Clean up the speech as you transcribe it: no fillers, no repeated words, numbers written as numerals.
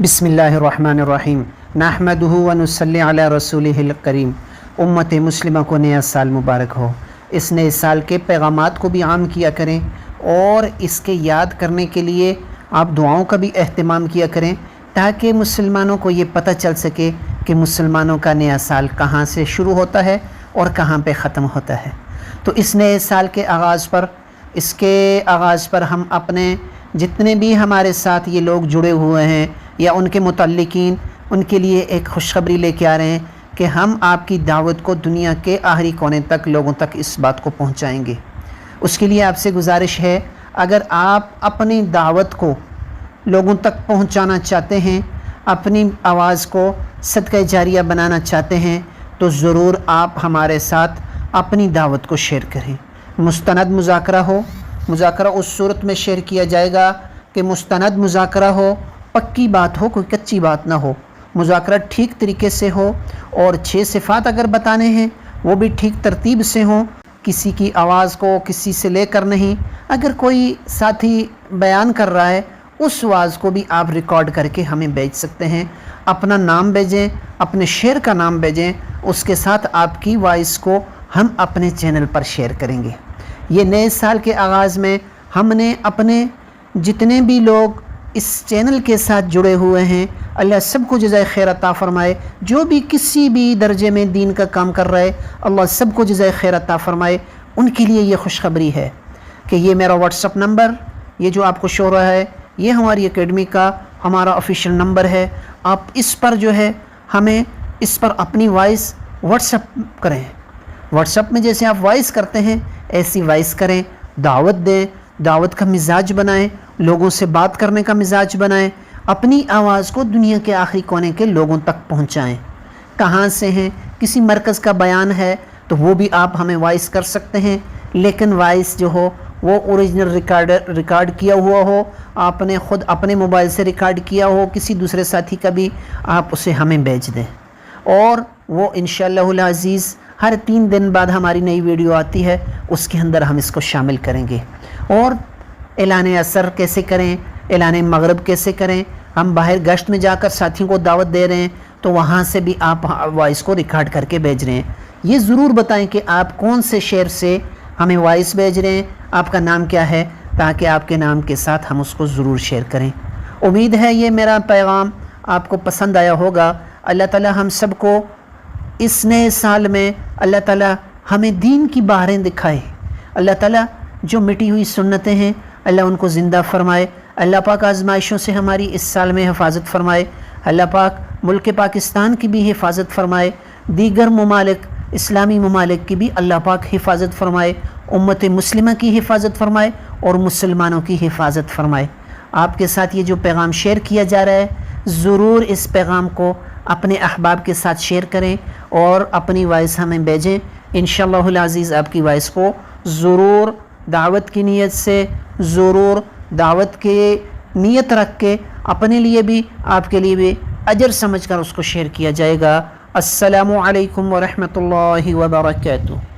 بسم اللہ الرحمن الرحیم نحمدہ و نصلی علی رسولہ الکریم۔ امت مسلمہ کو نیا سال مبارک ہو۔ اس نئے سال کے پیغامات کو بھی عام کیا کریں اور اس کے یاد کرنے کے لیے آپ دعاؤں کا بھی اہتمام کیا کریں تاکہ مسلمانوں کو یہ پتہ چل سکے کہ مسلمانوں کا نیا سال کہاں سے شروع ہوتا ہے اور کہاں پہ ختم ہوتا ہے۔ تو اس نئے سال کے آغاز پر ہم اپنے جتنے بھی ہمارے ساتھ یہ لوگ جڑے ہوئے ہیں یا ان کے متعلقین، ان کے لیے ایک خوشخبری لے کے آ رہے ہیں کہ ہم آپ کی دعوت کو دنیا کے آخری کونے تک لوگوں تک اس بات کو پہنچائیں گے۔ اس کے لیے آپ سے گزارش ہے، اگر آپ اپنی دعوت کو لوگوں تک پہنچانا چاہتے ہیں، اپنی آواز کو صدقہ جاریہ بنانا چاہتے ہیں، تو ضرور آپ ہمارے ساتھ اپنی دعوت کو شیئر کریں۔ مستند مذاکرہ ہو، مذاکرہ اس صورت میں شیئر کیا جائے گا کہ مستند مذاکرہ ہو، پکی بات ہو، کوئی کچی بات نہ ہو، مذاکرہ ٹھیک طریقے سے ہو، اور 6 صفات اگر بتانے ہیں وہ بھی ٹھیک ترتیب سے ہوں، کسی کی آواز کو کسی سے لے کر نہیں۔ اگر کوئی ساتھی بیان کر رہا ہے اس آواز کو بھی آپ ریکارڈ کر کے ہمیں بھیج سکتے ہیں۔ اپنا نام بھیجیں، اپنے شعر کا نام بھیجیں، اس کے ساتھ آپ کی وائس کو ہم اپنے چینل پر شیئر کریں گے۔ یہ نئے سال کے آغاز میں ہم نے اپنے جتنے بھی لوگ اس چینل کے ساتھ جڑے ہوئے ہیں، اللہ سب کو جزائے خیر عطا فرمائے۔ جو بھی کسی بھی درجے میں دین کا کام کر رہے، اللہ سب کو جزائے خیر عطا فرمائے۔ ان کے لیے یہ خوشخبری ہے کہ یہ میرا واٹس اپ نمبر، یہ جو آپ کو شو ہو رہا ہے، یہ ہماری اکیڈمی کا ہمارا آفیشیل نمبر ہے۔ آپ اس پر جو ہے ہمیں اس پر اپنی وائس واٹس اپ کریں۔ واٹس اپ میں جیسے آپ وائس کرتے ہیں ایسی وائس کریں، دعوت دیں، دعوت کا مزاج بنائیں، لوگوں سے بات کرنے کا مزاج بنائیں، اپنی آواز کو دنیا کے آخری کونے کے لوگوں تک پہنچائیں۔ کہاں سے ہیں، کسی مرکز کا بیان ہے تو وہ بھی آپ ہمیں وائس کر سکتے ہیں، لیکن وائس جو ہو وہ اوریجنل ریکارڈ کیا ہوا ہو، آپ نے خود اپنے موبائل سے ریکارڈ کیا ہو، کسی دوسرے ساتھی کا بھی آپ اسے ہمیں بھیج دیں، اور وہ انشاءاللہ العزیز ہر 3 دن بعد ہماری نئی ویڈیو آتی ہے، اس کے اندر ہم اس کو شامل کریں گے۔ اور اعلان عصر کیسے کریں، اعلان مغرب کیسے کریں، ہم باہر گشت میں جا کر ساتھیوں کو دعوت دے رہے ہیں تو وہاں سے بھی آپ وائس کو ریکارڈ کر کے بھیج رہے ہیں۔ یہ ضرور بتائیں کہ آپ کون سے شہر سے ہمیں وائس بھیج رہے ہیں، آپ کا نام کیا ہے، تاکہ آپ کے نام کے ساتھ ہم اس کو ضرور شیئر کریں۔ امید ہے یہ میرا پیغام آپ کو پسند آیا ہوگا۔ اللہ تعالی ہم سب کو اس نئے سال میں اللہ تعالی ہمیں دین کی بہاریں دکھائے۔ اللہ تعالی جو مٹی ہوئی سنتیں ہیں اللہ ان کو زندہ فرمائے۔ اللہ پاک آزمائشوں سے ہماری اس سال میں حفاظت فرمائے۔ اللہ پاک ملک پاکستان کی بھی حفاظت فرمائے، دیگر ممالک اسلامی ممالک کی بھی اللہ پاک حفاظت فرمائے، امت مسلمہ کی حفاظت فرمائے اور مسلمانوں کی حفاظت فرمائے۔ آپ کے ساتھ یہ جو پیغام شیئر کیا جا رہا ہے، ضرور اس پیغام کو اپنے احباب کے ساتھ شیئر کریں اور اپنی وائس ہمیں بھیجیں۔ انشاءاللہ العزیز آپ کی وائس کو ضرور دعوت کی نیت سے، ضرور دعوت کے نیت رکھ کے اپنے لیے بھی آپ کے لیے بھی اجر سمجھ کر اس کو شیئر کیا جائے گا۔ السلام علیکم ورحمۃ اللہ وبرکاتہ۔